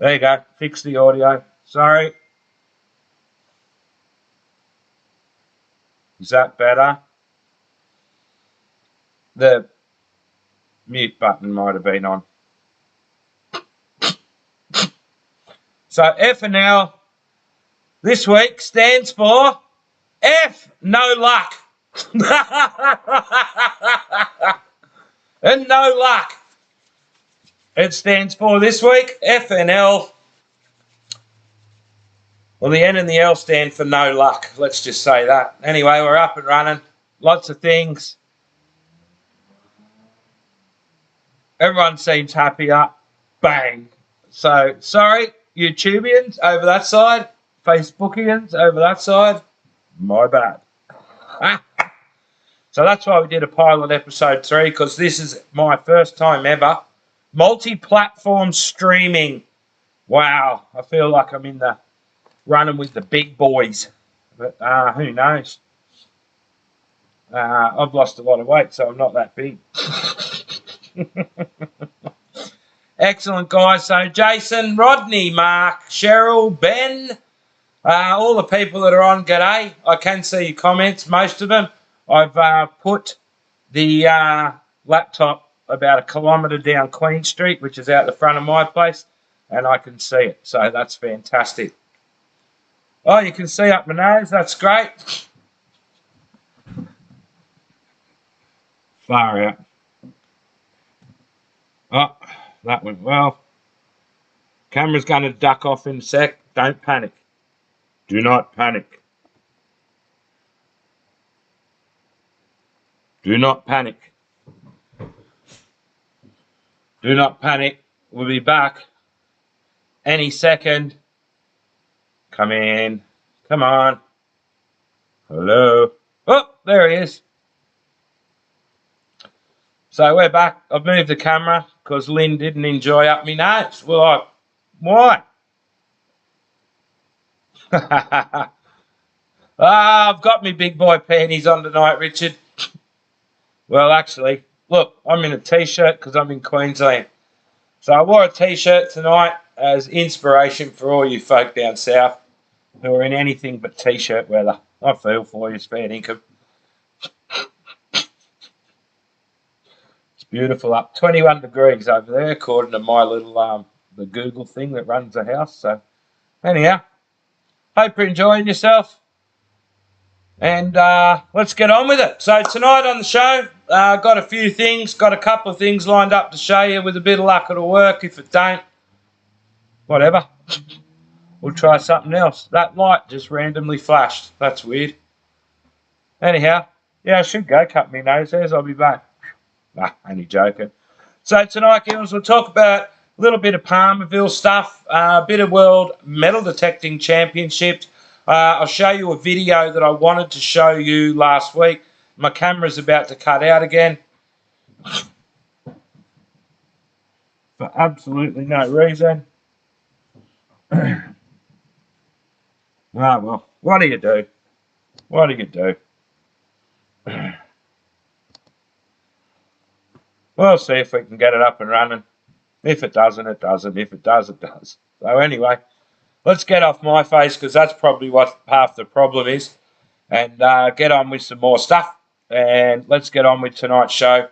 There you go. Fix the audio. Sorry. Is that better? The mute button might have been on. So FNL this week stands for F, no luck. And no luck. It stands for this week, FNL. Well, the N and the L stand for no luck. Let's just say that. Anyway, we're up and running. Lots of things. Everyone seems happier. Bang. So, sorry, YouTubians over that side. Facebookians over that side. My bad. So that's why we did a pilot episode 3, because this is my first time ever. Multi-platform streaming. Wow. I feel like I'm in the running with the big boys. But who knows? I've lost a lot of weight, so I'm not that big. Excellent, guys. So Jason, Rodney, Mark, Cheryl, Ben, all the people that are on, g'day. I can see your comments, most of them. I've put the laptop about 1 kilometre down Queen Street, which is out the front of my place, and I can see it. So that's fantastic. Oh, you can see up my nose. That's great. Far out. Oh, that went well. Camera's going to duck off in a sec. Don't panic. Do not panic. Do not panic. Do not panic. We'll be back any second. Come in. Come on. Hello. Oh, there he is. So we're back. I've moved the camera because Lynn didn't enjoy up me notes. Well, why? I've got me big boy panties on tonight, Richard. Well, actually, look, I'm in a T-shirt because I'm in Queensland. So I wore a T-shirt tonight as inspiration for all you folk down south who are in anything but T-shirt weather. I feel for you, spare income. It's beautiful up. 21 degrees over there, according to my little the Google thing that runs the house. So anyhow, hope you're enjoying yourself. And let's get on with it. So tonight on the show, got a few things, got a couple of things lined up to show you. With a bit of luck it'll work. If it don't, whatever. We'll try something else. That light just randomly flashed. That's weird. Anyhow, yeah, I should go cut my nose hairs. I'll be back. Nah, only joking. So tonight, girls, we'll talk about a little bit of Palmerville stuff, a bit of World Metal Detecting Championships. I'll show you a video that I wanted to show you last week. My camera's about to cut out again. For absolutely no reason. Well, what do you do? What do you do? We'll see if we can get it up and running. If it doesn't, it doesn't. If it does, it does. So anyway, let's get off my face because that's probably what half the problem is. And get on with some more stuff. And let's get on with tonight's show.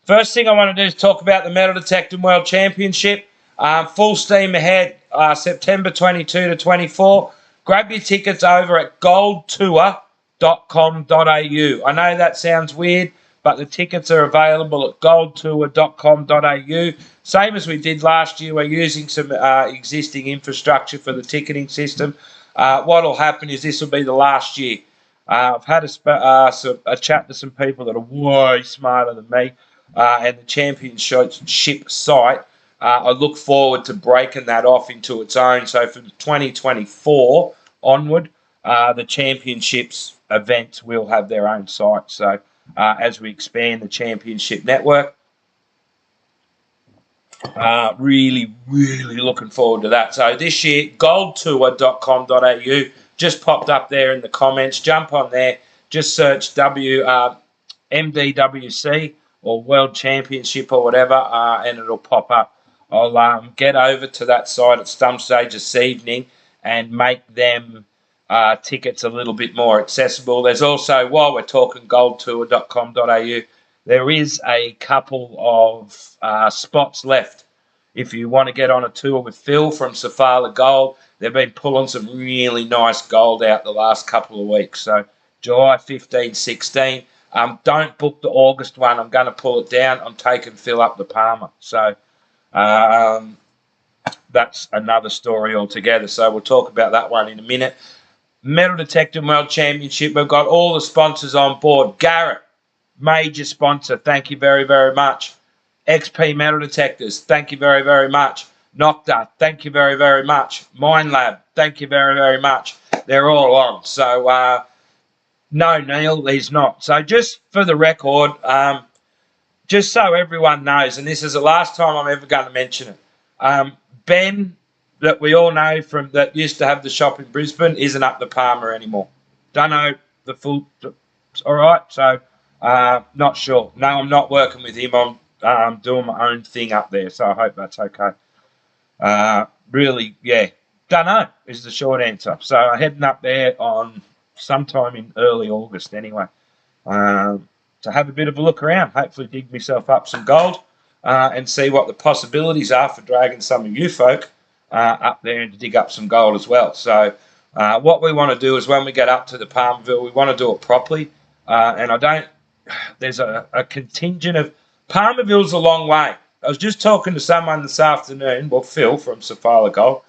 First thing I want to do is talk about the Metal Detecting World Championship. Full steam ahead, September 22 to 24. Grab your tickets over at goldtour.com.au. I know that sounds weird, but the tickets are available at goldtour.com.au. Same as we did last year, we're using some existing infrastructure for the ticketing system. What will happen is this will be the last year. I've had a chat to some people that are way smarter than me, and the championship site, I look forward to breaking that off into its own. So from 2024 onward, the championships events will have their own site. So as we expand the championship network, really looking forward to that. So this year, goldtour.com.au just popped up there in the comments. Jump on there, just search MDWC or World Championship or whatever, and it'll pop up. I'll get over to that site at some stage this evening and make them tickets a little bit more accessible. There's also, while we're talking, goldtour.com.au, there is a couple of spots left. If you want to get on a tour with Phil from Safala Gold, they've been pulling some really nice gold out the last couple of weeks. So July 15, 16. Don't book the August one. I'm going to pull it down. I'm taking Phil up the Palmer. So that's another story altogether. So we'll talk about that one in a minute. Metal Detecting World Championship. We've got all the sponsors on board. Garrett, major sponsor. Thank you very, very much. XP Metal Detectors. Thank you very, very much. Nocta. Thank you very, very much. Mine Lab. Thank you very, very much. They're all on. So, no, Neil, he's not. So just for the record, just so everyone knows, and this is the last time I'm ever going to mention it, Ben, that we all know from that used to have the shop in Brisbane, isn't up the Palmer anymore. Don't know the full. All right, so not sure. No, I'm not working with him. I'm doing my own thing up there, so I hope that's okay. Really, yeah, don't know is the short answer. So I'm heading up there on sometime in early August anyway, to have a bit of a look around, hopefully dig myself up some gold and see what the possibilities are for dragging some of you folk up there and to dig up some gold as well. So what we want to do is when we get up to the Palmerville, we want to do it properly. And there's a contingent of, Palmerville's a long way. I was just talking to someone this afternoon, well, Phil from Safala Gold.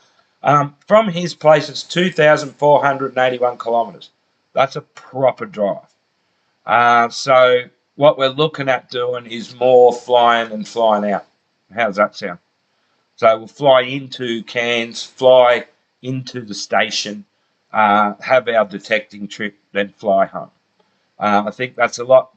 From his place, it's 2,481 kilometres. That's a proper drive. So what we're looking at doing is more flying and flying out. How does that sound? So we'll fly into Cairns, fly into the station, have our detecting trip, then fly home. I think that's a lot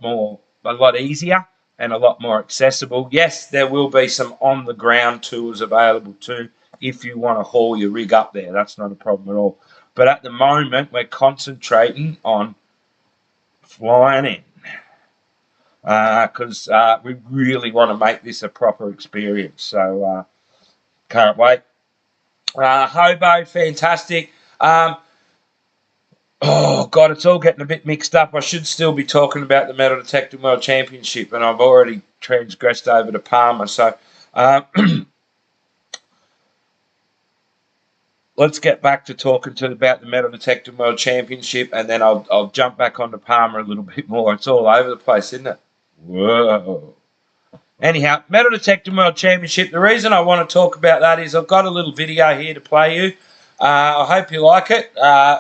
easier and a lot more accessible. Yes, there will be some on-the-ground tours available too if you want to haul your rig up there. That's not a problem at all. But at the moment, we're concentrating on flying in because we really want to make this a proper experience. So can't wait. Hobo, fantastic. Oh, God, it's all getting a bit mixed up. I should still be talking about the Metal Detecting World Championship, and I've already transgressed over to Palmer. So let's get back to talking about the Metal Detecting World Championship, and then I'll jump back onto Palmer a little bit more. It's all over the place, isn't it? Whoa. Anyhow, Metal Detecting World Championship, the reason I want to talk about that is I've got a little video here to play you. I hope you like it.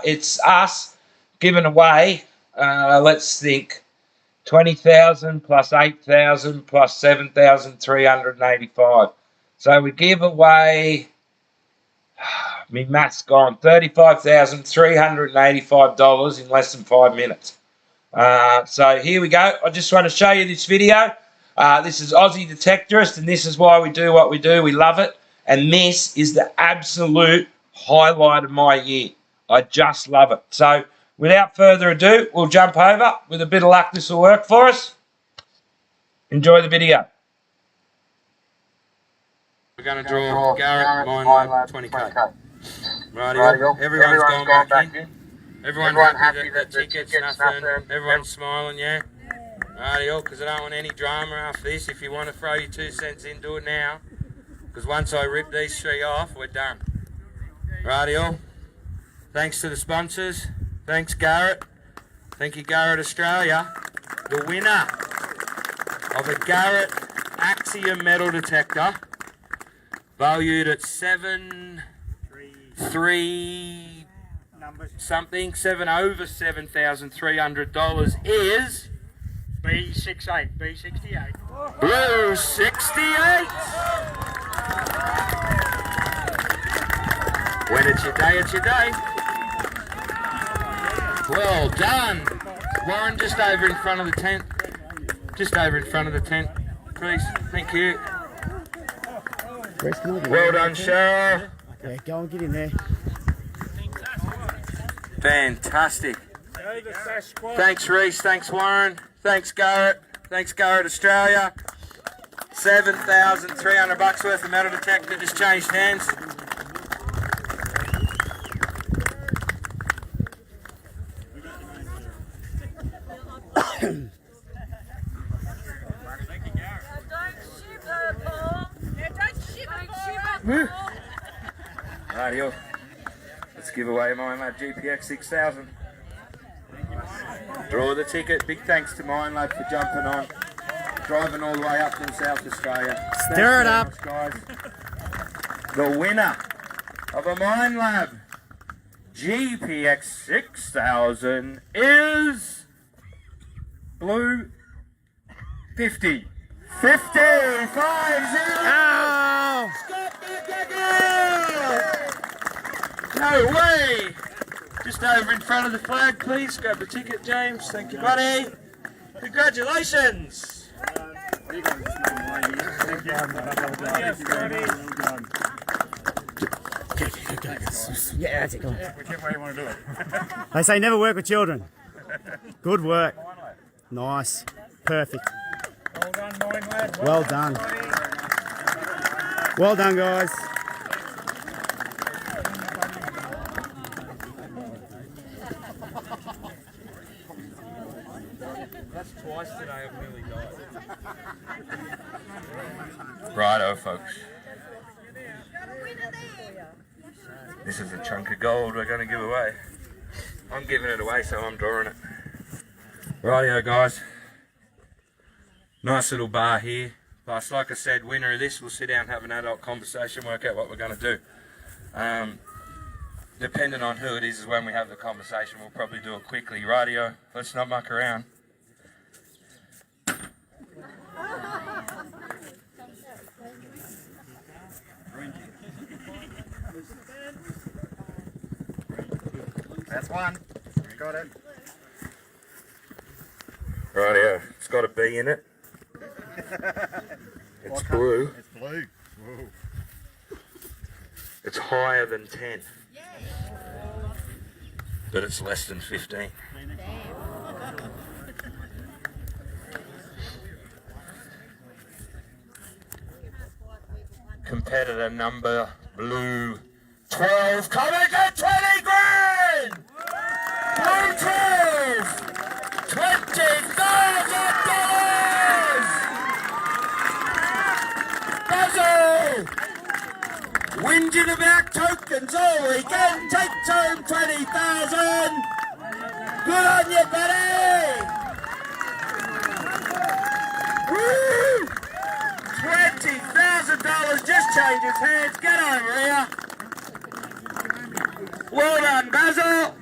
It's us giving away, let's think, 20,000 plus 8,000 plus 7,385. So we give away, me math's gone, $35,385 in less than 5 minutes. So here we go. I just want to show you this video. This is Aussie Detectorist, and this is why we do what we do. We love it. And this is the absolute highlight of my year. I just love it. So without further ado, we'll jump over. With a bit of luck, this will work for us. Enjoy the video. We're going to draw Garrett, Mine Lab, 20k. Rightio. Everyone's gone back in. Everyone's happy that the ticket's nothing. Everyone's smiling, yeah? Rightio, because I don't want any drama after this. If you want to throw your 2 cents in, do it now. Because once I rip these 3 off, we're done. Rightio. Thanks to the sponsors. Thanks, Garrett. Thank you, Garrett Australia. The winner of a Garrett Axiom metal detector, valued at 7 over $7,300 is B68, B68. Blue 68. When it's your day, it's your day. Well done. Warren, just over in front of the tent. Just over in front of the tent, please. Thank you. Well done, Cheryl. Okay, go and get in there. Fantastic. Thanks, Reese. Thanks, Warren. Thanks, Garrett. Thanks, Garrett Australia. $7,300 worth of metal detector just changed hands. Rightio. Let's give away my GPX 6000. Draw the ticket. Big thanks to Mine Lad for jumping on. Driving all the way up from South Australia. Stir it up. Much, guys. The winner of a Mine Lab GPX 6000 is Blue 50. 50! 5-0! Oh! No way! Just over in front of the flag, please. Grab the ticket, James. Thank you, buddy. Congratulations! Yeah, that's it. Go on. Whichever way you want to do it. They say never work with children. Good work. Nice. Perfect. Well done, Mine Lad. Well done. Well done, guys. That's twice today I've nearly died. Righto, folks. This is a chunk of gold we're going to give away. I'm giving it away, so I'm drawing it. Rightio, guys. Nice little bar here. Plus, like I said, winner of this, we'll sit down and have an adult conversation, work out what we're going to do. Depending on who it is when we have the conversation, we'll probably do it quickly. Rightio, let's not muck around. That's one. Got it. Rightio, it's got a B in it. It's blue. It's blue. Whoa. It's higher than 10. But it's less than 15. Competitor number blue 12 coming at 20 grand! Blue 12! $20,000! Basil! Whinging about tokens all weekend, takes home 20,000! Good on you, buddy! Woo! $20,000 just changes hands. Get over here. Well done, Basil.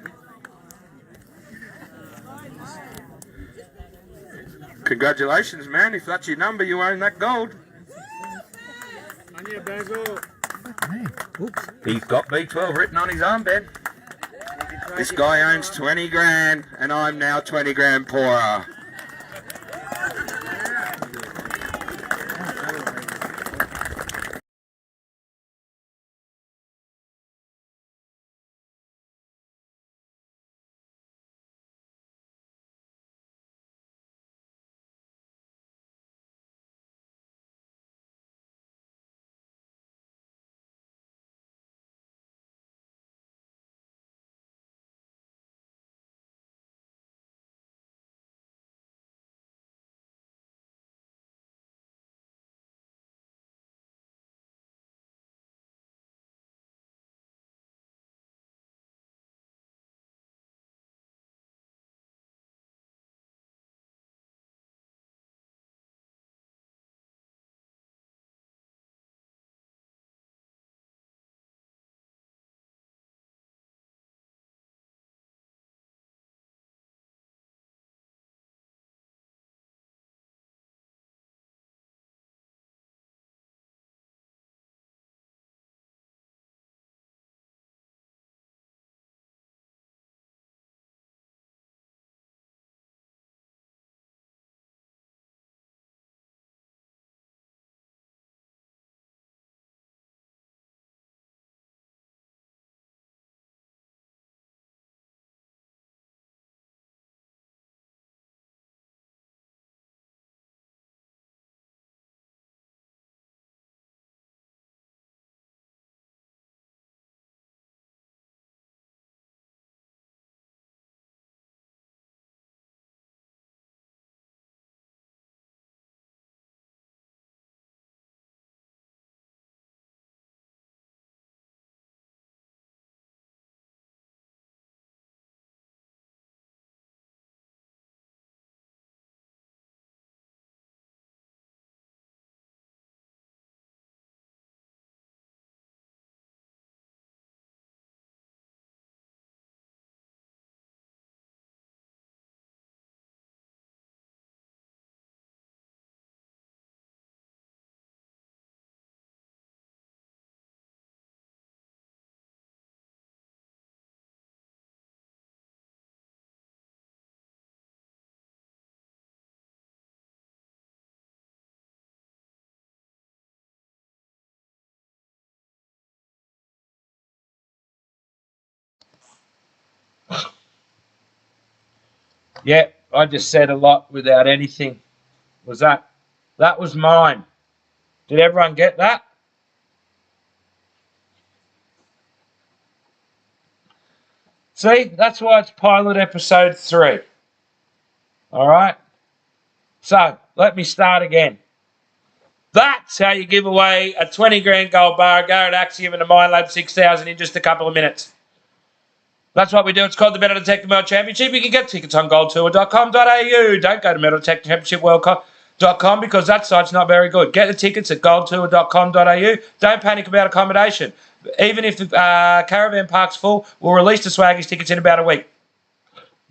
Congratulations, man. If that's your number, you own that gold. On you, Basil. He's got B12 written on his armband. This guy owns 20 grand, and I'm now 20 grand poorer. Yeah, I just said a lot without anything. That was mine. Did everyone get that? See, that's why it's pilot episode 3. All right. So let me start again. That's how you give away a 20 grand gold bar, Garrett Axiom and a Mindlab 6000 in just a couple of minutes. That's what we do. It's called the Metal Detector World Championship. You can get tickets on goldtour.com.au. Don't go to Metal Detector Championship World.com because that site's not very good. Get the tickets at goldtour.com.au. Don't panic about accommodation. Even if the caravan park's full, we'll release the swaggies tickets in about a week.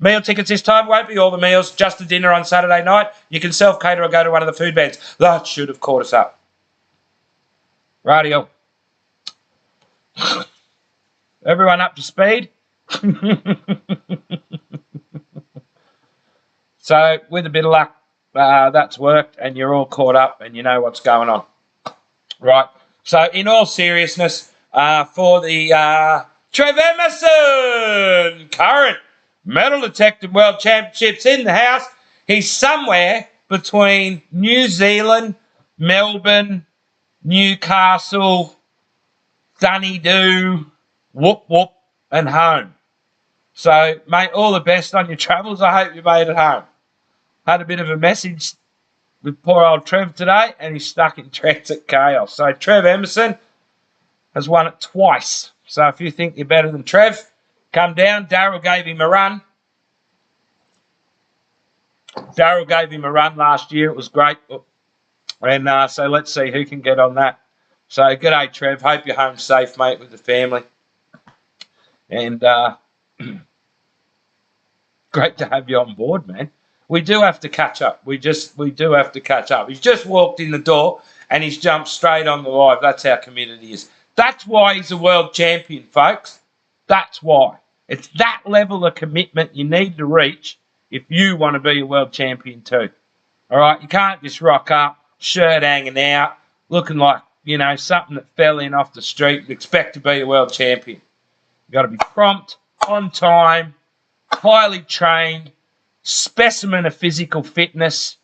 Meal tickets this time won't be all the meals, just the dinner on Saturday night. You can self-cater or go to one of the food bands. That should have caught us up. Rightio. Everyone up to speed? So, with a bit of luck, that's worked and you're all caught up and you know what's going on. Right. So, in all seriousness, for the Trev Emerson current Metal Detector World Championships in the house, he's somewhere between New Zealand, Melbourne, Newcastle, Dunedoo, whoop whoop, and home. So, mate, all the best on your travels. I hope you made it home. Had a bit of a message with poor old Trev today, and he's stuck in transit chaos. So, Trev Emerson has won it twice. So, if you think you're better than Trev, come down. Daryl gave him a run. Daryl gave him a run last year. It was great. And so let's see who can get on that. So, g'day, Trev. Hope you're home safe, mate, with the family. And great to have you on board, man. We do have to catch up. We do have to catch up. He's just walked in the door and he's jumped straight on the live. That's how committed he is. That's why he's a world champion, folks. That's why. It's that level of commitment you need to reach if you want to be a world champion too. All right? You can't just rock up, shirt hanging out, looking like, you know, something that fell in off the street and expect to be a world champion. You've got to be prompt, on time, highly trained, specimen of physical fitness.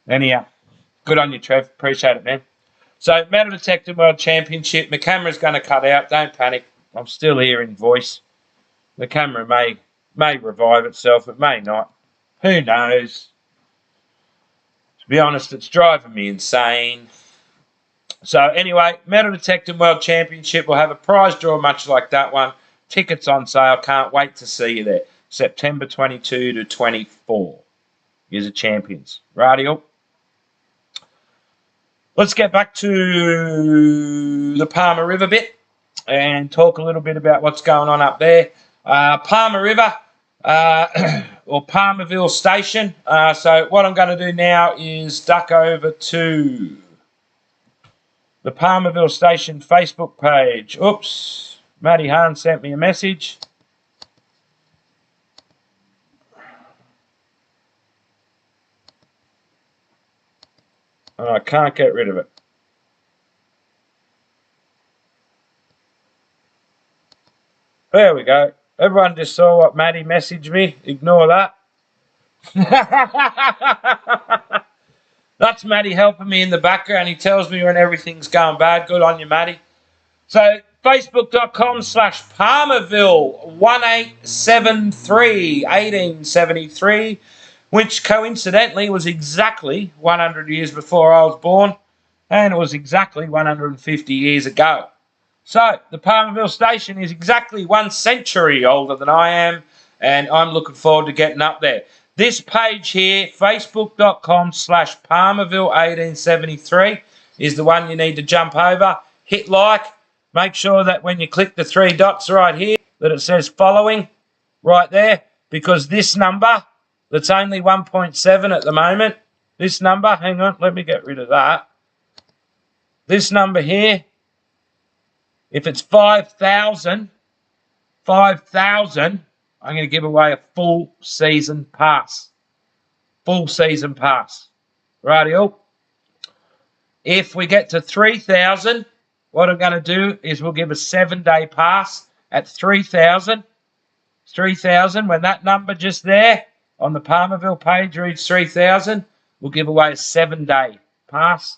Anyhow, good on you, Trev. Appreciate it, man. So, Metal Detector World Championship. My camera's going to cut out. Don't panic. I'm still hearing voice. The camera may revive itself. It may not. Who knows? To be honest, it's driving me insane. So, anyway, Metal Detector World Championship will have a prize draw much like that one. Tickets on sale. Can't wait to see you there. September 22 to 24. You're the champions. Rightio. Let's get back to the Palmer River bit and talk a little bit about what's going on up there. Palmer River, or Palmerville Station. So what I'm going to do now is duck over to the Palmerville Station Facebook page. Oops, Matty Hahn sent me a message. I can't get rid of it. There we go. Everyone just saw what Matty messaged me. Ignore that. That's Matty helping me in the background. He tells me when everything's going bad. Good on you, Matty. So, Facebook.com/Palmerville 1873, which coincidentally was exactly 100 years before I was born, and it was exactly 150 years ago. So, the Palmerville Station is exactly 1 century older than I am, and I'm looking forward to getting up there. This page here, Facebook.com/Palmerville 1873, is the one you need to jump over. Hit like. Make sure that when you click the 3 dots right here, that it says following right there, because this number, that's only 1.7 at the moment, this number, hang on, let me get rid of that. This number here, if it's 5,000, I'm going to give away a full season pass. Full season pass. Rightio. If we get to 3,000, what I'm going to do is we'll give a 7-day pass at 3,000. 3,000. When that number just there on the Palmerville page reads 3,000, we'll give away a 7-day pass.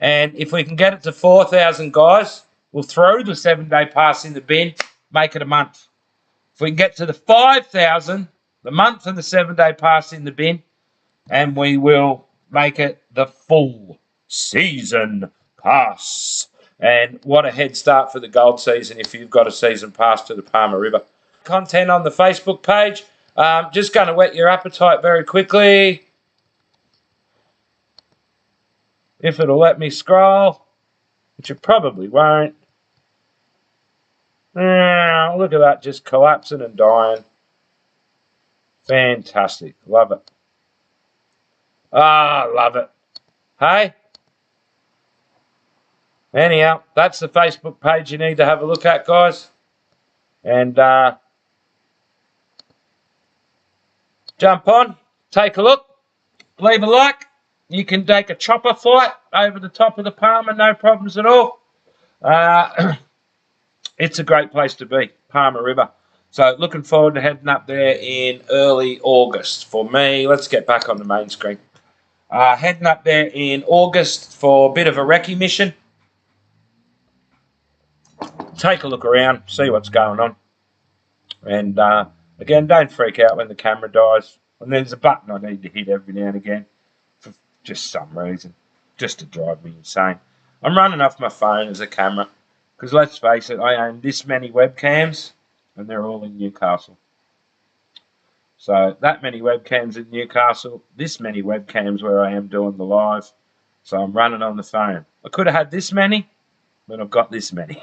And if we can get it to 4,000 guys, we'll throw the 7-day pass in the bin, make it a month. If we can get to the 5,000, the month and the 7-day pass in the bin, and we will make it the full season pass. And what a head start for the gold season if you've got a season pass to the Palmer River. Content on the Facebook page. Just going to whet your appetite very quickly. If it'll let me scroll, which it probably won't. Look at that, just collapsing and dying. Fantastic. Love it. Love it. Hey? Anyhow, that's the Facebook page you need to have a look at, guys. And jump on, take a look, leave a like. You can take a chopper flight over the top of the Palmer, no problems at all. It's a great place to be, Palmer River. So looking forward to heading up there in early August. For me, let's get back on the main screen. Heading up there in August for a bit of a recce mission. Take a look around, see what's going on. And again, don't freak out when the camera dies. And there's a button I need to hit every now and again for just some reason, just to drive me insane. I'm running off my phone as a camera because let's face it, I own this many webcams and they're all in Newcastle. So that many webcams in Newcastle, this many webcams where I am doing the live. So I'm running on the phone. I could have had this many, but I've got this many.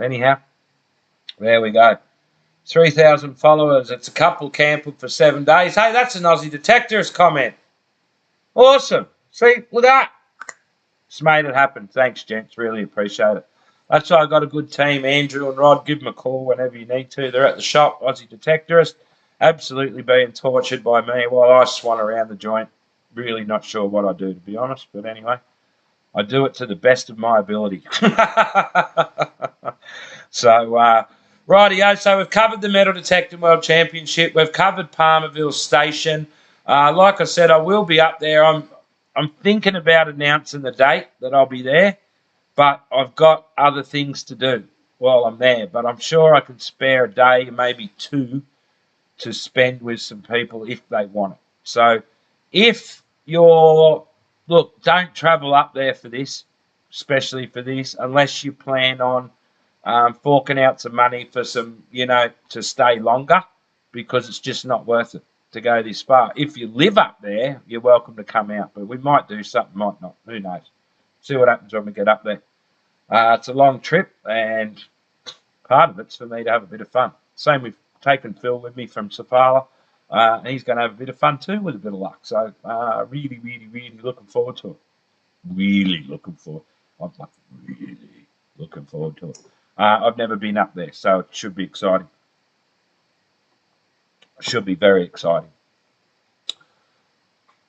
Anyhow, there we go. 3,000 followers. It's a couple camping for 7 days. Hey, that's an Aussie Detectorist comment. Awesome. See, look at that. Just made it happen. Thanks, gents. Really appreciate it. That's why I got a good team. Andrew and Rod, give them a call whenever you need to. They're at the shop, Aussie Detectorist. Absolutely being tortured by me while I swan around the joint. Really not sure what I do, to be honest. But anyway, I do it to the best of my ability. So, rightio, so we've covered the Metal Detecting World Championship. We've covered Palmerville Station. Like I said, I will be up there. I'm thinking about announcing the date that I'll be there, but I've got other things to do while I'm there. But I'm sure I can spare a day, maybe two, to spend with some people if they want it. So if you're, look, don't travel up there for this, especially for this, unless you plan on forking out some money for some, to stay longer, because it's just not worth it to go this far. If you live up there, you're welcome to come out, but we might do something, might not. Who knows? See what happens when we get up there. It's a long trip, and part of it's for me to have a bit of fun. Same with taking Phil with me from Safala. He's going to have a bit of fun too with a bit of luck. So really, really, really looking forward to it. Really looking forward. I'm like really looking forward to it. I've never been up there, so it should be exciting. Should be very exciting.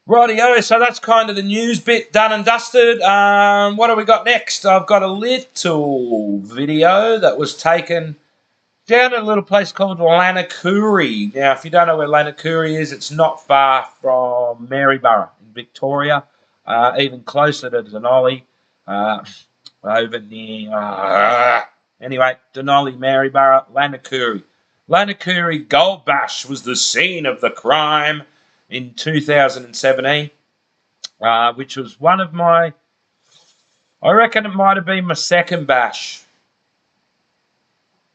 Rightio, so that's kind of the news bit done and dusted. What have we got next? I've got a little video that was taken down at a little place called Lanakuri. Now, if you don't know where Lanakuri is, it's not far from Maryborough in Victoria, even closer to Denali, over near... Anyway, Denali, Maryborough, Lanakuri. Lanakuri Gold Bash was the scene of the crime in 2017, which was one of my... I reckon it might have been my second bash.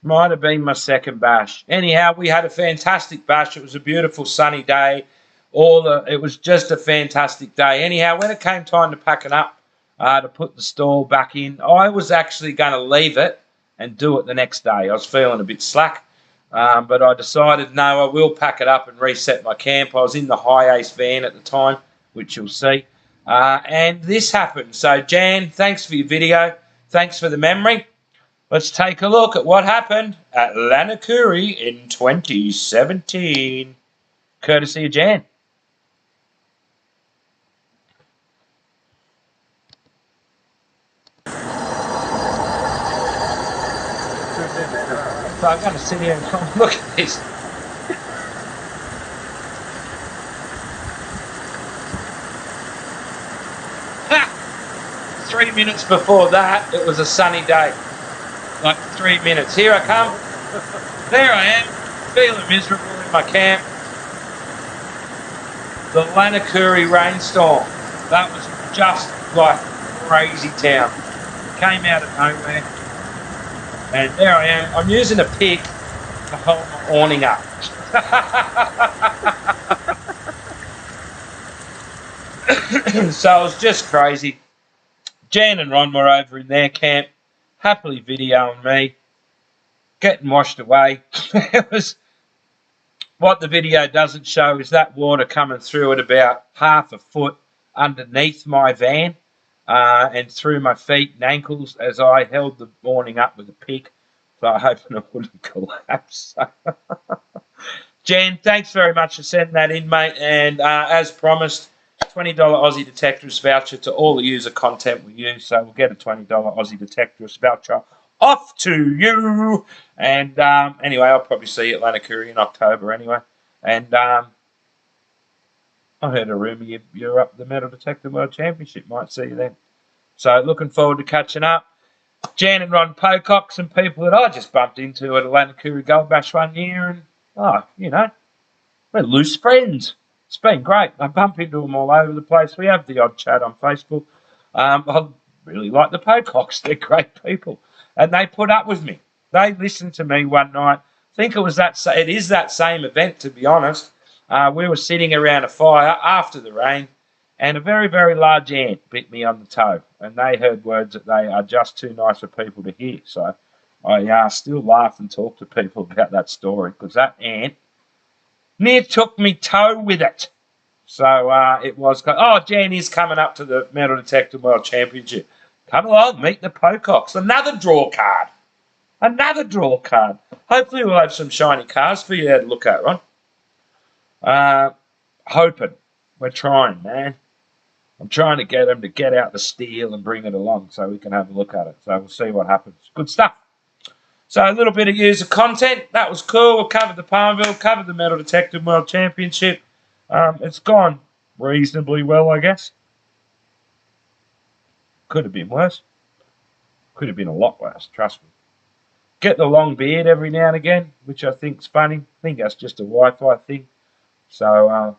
Might have been my second bash. Anyhow, we had a fantastic bash. It was a beautiful sunny day. It was just a fantastic day. Anyhow, when it came time to pack it up, to put the stall back in, I was actually going to leave it and do it the next day. I was feeling a bit slack, but I decided, no, I will pack it up and reset my camp. I was in the high ace van at the time, which you'll see. And this happened. So, Jan, thanks for your video. Thanks for the memory. Let's take a look at what happened at Lanakuri in 2017. Courtesy of Jan. So I'm going to sit here and try and look at this. Ha! 3 minutes before that, it was a sunny day. Like 3 minutes. Here I come. There I am, feeling miserable in my camp. The Lanakuri rainstorm. That was just like crazy town. Came out of nowhere. And there I am. I'm using a pick to hold my awning up. So it was just crazy. Jan and Ron were over in their camp, happily videoing me, getting washed away. It was, what the video doesn't show is that water coming through at about half a foot underneath my van and through my feet and ankles as I held the awning up with a pick. So I hope it wouldn't collapse. Jan, thanks very much for sending that in, mate. And as promised, $20 Aussie Detectorist voucher to all the user content we use. So we'll get a $20 Aussie Detectorist voucher off to you. And anyway, I'll probably see you at Lanakuri in October anyway. And I heard a rumour you're up the Metal Detector World Championship. Might see you then. So looking forward to catching up. Jan and Ron Pocock, some people that I just bumped into at a Lanakuri Gold Bash one year. And, you know, we're loose friends. It's been great. I bump into them all over the place. We have the odd chat on Facebook. I really like the Pococks. They're great people. And they put up with me. They listened to me one night. I think it is that same event, to be honest. We were sitting around a fire after the rain, and a very, very large ant bit me on the toe. And they heard words that they are just too nice for people to hear. So I still laugh and talk to people about that story, because that ant near took me toe with it. So it was, Jan is coming up to the Metal Detector World Championship. Come along, meet the Pococks. Another draw card. Hopefully we'll have some shiny cars for you to look at, Ron. Hoping. We're trying, man. I'm trying to get them to get out the steel and bring it along so we can have a look at it. So we'll see what happens. Good stuff. So a little bit of user content. That was cool. We'll cover the Palmville, covered the Metal Detector World Championship. It's gone reasonably well, I guess. Could have been worse. Could have been a lot worse, trust me. Get the long beard every now and again, which I think's funny. I think that's just a Wi-Fi thing. So,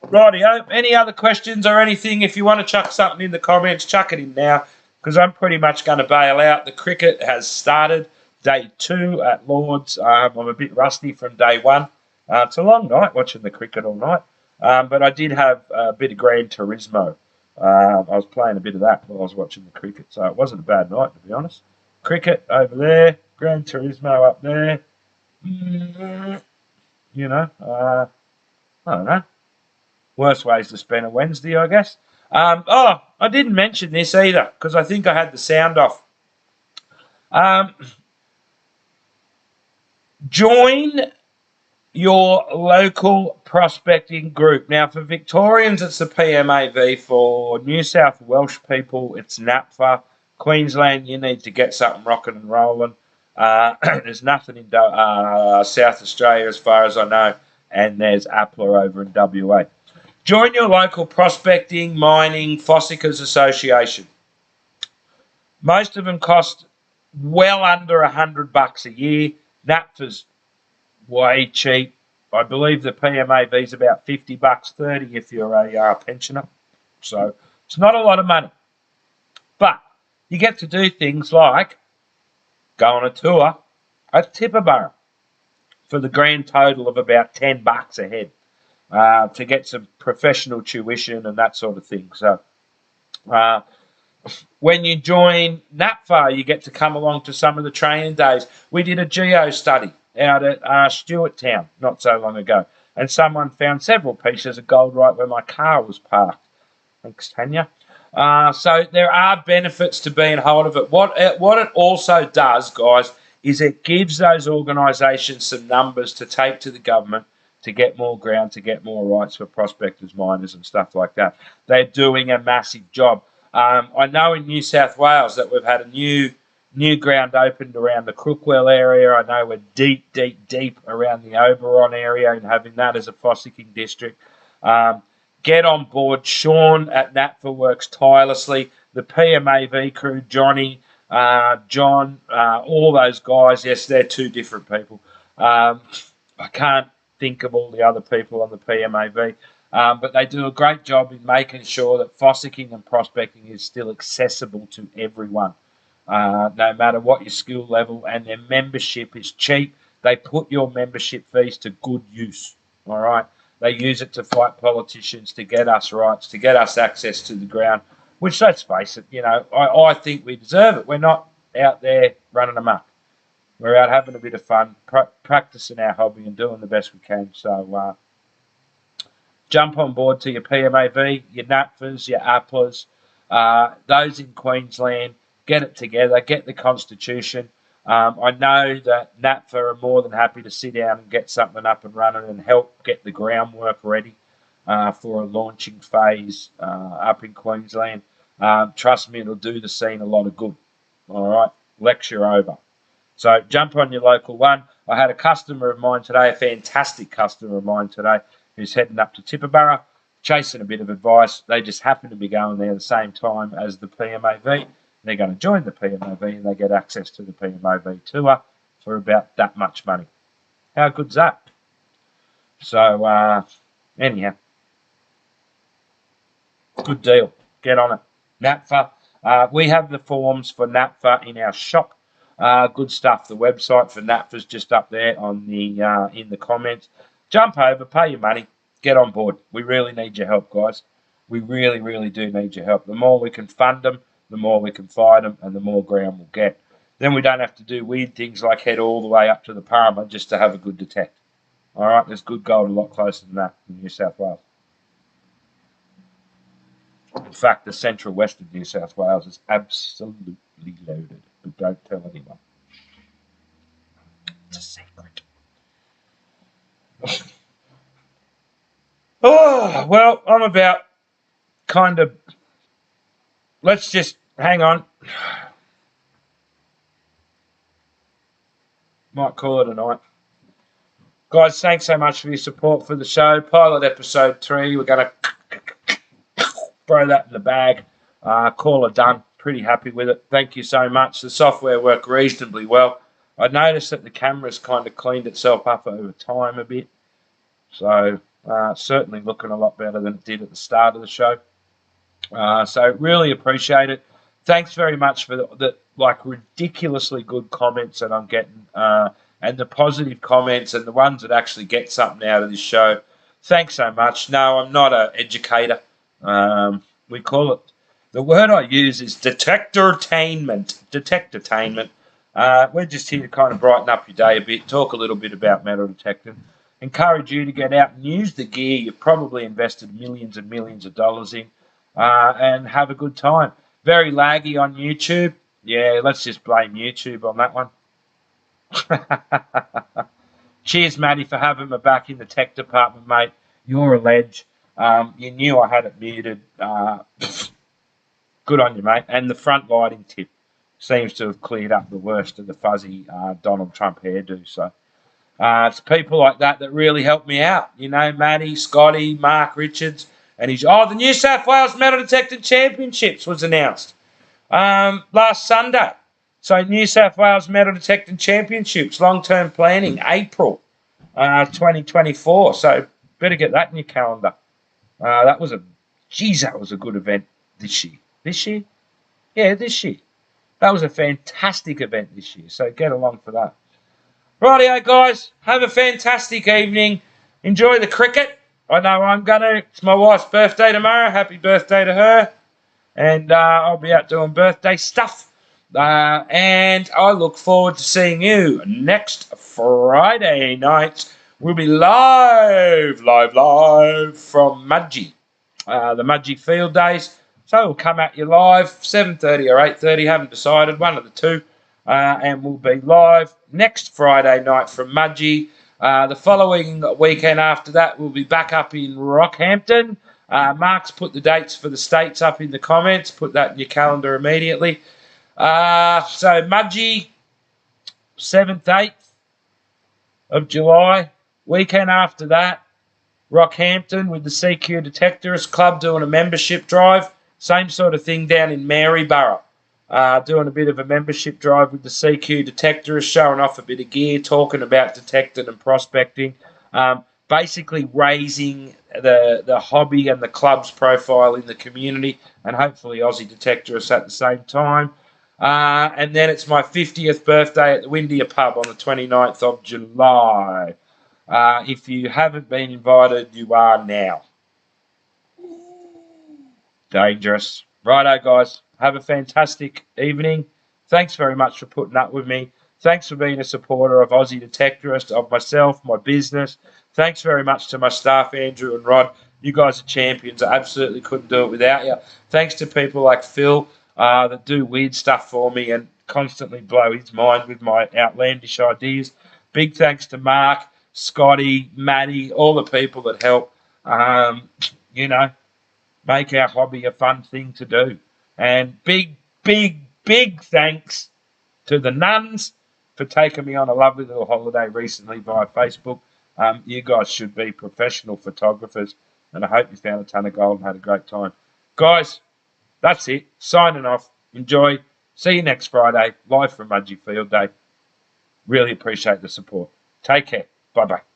rightio. Any other questions or anything? If you want to chuck something in the comments, chuck it in now, because I'm pretty much going to bail out. The cricket has started. Day 2 at Lord's. I'm a bit rusty from day 1. It's a long night watching the cricket all night. But I did have a bit of Gran Turismo. I was playing a bit of that while I was watching the cricket. So it wasn't a bad night, to be honest. Cricket over there. Gran Turismo up there. You know, I don't know. Worst ways to spend a Wednesday, I guess. I didn't mention this either, because I think I had the sound off. Join your local prospecting group. Now, for Victorians, it's the PMAV. For New South Welsh people, it's NAPFA. Queensland, you need to get something rocking and rolling. There's nothing in South Australia, as far as I know, and there's APLA over in WA. Join your local prospecting, mining, fossicas association. Most of them cost well under $100 a year. NAPFA's way cheap. I believe the PMAV is about $50, $30 if you're a pensioner. So it's not a lot of money. But you get to do things like go on a tour at Tibooburra for the grand total of about $10 a head to get some professional tuition and that sort of thing. So when you join NAPFA, you get to come along to some of the training days. We did a geo study out at Stewarttown not so long ago, and someone found several pieces of gold right where my car was parked. Thanks, Tanya. So there are benefits to being hold of it. What it also does, guys, is it gives those organisations some numbers to take to the government to get more ground, to get more rights for prospectors, miners and stuff like that. They're doing a massive job. I know in New South Wales that we've had a new New ground opened around the Crookwell area. I know we're deep around the Oberon area and having that as a fossicking district. Get on board. Sean at NAPFA works tirelessly. The PMAV crew, Johnny, John, all those guys. Yes, they're two different people. I can't think of all the other people on the PMAV, but they do a great job in making sure that fossicking and prospecting is still accessible to everyone, no matter what your skill level, and their membership is cheap. They put your membership fees to good use, all right? They use it to fight politicians, to get us rights, to get us access to the ground, which, let's face it, I think we deserve it. We're not out there running amok. We're out having a bit of fun, practicing our hobby and doing the best we can. So jump on board to your PMAV, your NAPFAs, your APLAs, those in Queensland. Get it together, get the Constitution. I know that NAPFA are more than happy to sit down and get something up and running and help get the groundwork ready for a launching phase up in Queensland. Trust me, it'll do the scene a lot of good. All right, lecture over. So jump on your local one. I had a customer of mine today, a fantastic customer of mine today, who's heading up to Tibooburra, chasing a bit of advice. They just happen to be going there at the same time as the PMAV. They're going to join the PMAV and they get access to the PMAV tour for about that much money. How good's that? So, anyhow, good deal. Get on it. NAPFA. We have the forms for NAPFA in our shop. Good stuff. The website for NAPFA's just up there on the in the comments. Jump over, pay your money, get on board. We really need your help, guys. We really do need your help. The more we can fund them, the more we can fight them, and the more ground we'll get. Then we don't have to do weird things like head all the way up to the Parma just to have a good detect. All right, there's good gold a lot closer than that in New South Wales. In fact, the central west of New South Wales is absolutely loaded, but don't tell anyone. It's a secret. Oh, well, I'm about kind of... Let's just hang on. Might call it a night. Guys, thanks so much for your support for the show. Pilot episode 3. We're going to throw that in the bag. Call it done. Pretty happy with it. Thank you so much. The software worked reasonably well. I noticed that the camera's kind of cleaned itself up over time a bit. So certainly looking a lot better than it did at the start of the show. So really appreciate it. Thanks very much for the ridiculously good comments that I'm getting, and the positive comments and the ones that actually get something out of this show. Thanks so much. No, I'm not an educator. We call it, the word I use is detectortainment. Detectortainment. We're just here to kind of brighten up your day a bit, talk a little bit about metal detecting, encourage you to get out and use the gear you've probably invested millions and millions of dollars in, and have a good time. Very laggy on YouTube. Yeah, let's just blame YouTube on that one. Cheers, Matty, for having me back in the tech department, mate. You're a ledge. You knew I had it muted. Good on you, mate. And the front lighting tip seems to have cleared up the worst of the fuzzy Donald Trump hairdo. So it's people like that that really help me out. You know, Matty, Scotty, Mark Richards. And the New South Wales Metal Detecting Championships was announced last Sunday. So New South Wales Metal Detecting Championships, long-term planning, April 2024. So better get that in your calendar. That was a good event this year. This year? Yeah, this year. That was a fantastic event this year. So get along for that. Rightio, guys. Have a fantastic evening. Enjoy the cricket. I know I'm going to. It's my wife's birthday tomorrow. Happy birthday to her. And I'll be out doing birthday stuff. And I look forward to seeing you next Friday night. We'll be live from Mudgee. The Mudgee Field Days. So we'll come at you live, 7:30 or 8:30. Haven't decided, one of the two. And we'll be live next Friday night from Mudgee. The following weekend after that, we'll be back up in Rockhampton. Mark's put the dates for the states up in the comments. Put that in your calendar immediately. So Mudgee, 7th, 8th of July. Weekend after that, Rockhampton with the CQ Detectorist Club doing a membership drive. Same sort of thing down in Maryborough. Doing a bit of a membership drive with the CQ Detectorist, showing off a bit of gear, talking about detecting and prospecting. Basically raising the hobby and the club's profile in the community, and hopefully Aussie Detectorists at the same time. And then it's my 50th birthday at the Windia Pub on the 29th of July. If you haven't been invited, you are now. Dangerous. Righto, guys. Have a fantastic evening. Thanks very much for putting up with me. Thanks for being a supporter of Aussie Detectorist, of myself, my business. Thanks very much to my staff, Andrew and Rod. You guys are champions. I absolutely couldn't do it without you. Thanks to people like Phil that do weird stuff for me and constantly blow his mind with my outlandish ideas. Big thanks to Mark, Scotty, Maddie, all the people that help, make our hobby a fun thing to do. And big, big, big thanks to the nuns for taking me on a lovely little holiday recently via Facebook. You guys should be professional photographers, and I hope you found a ton of gold and had a great time. Guys, that's it. Signing off. Enjoy. See you next Friday, live from Mudgee Field Day. Really appreciate the support. Take care. Bye-bye.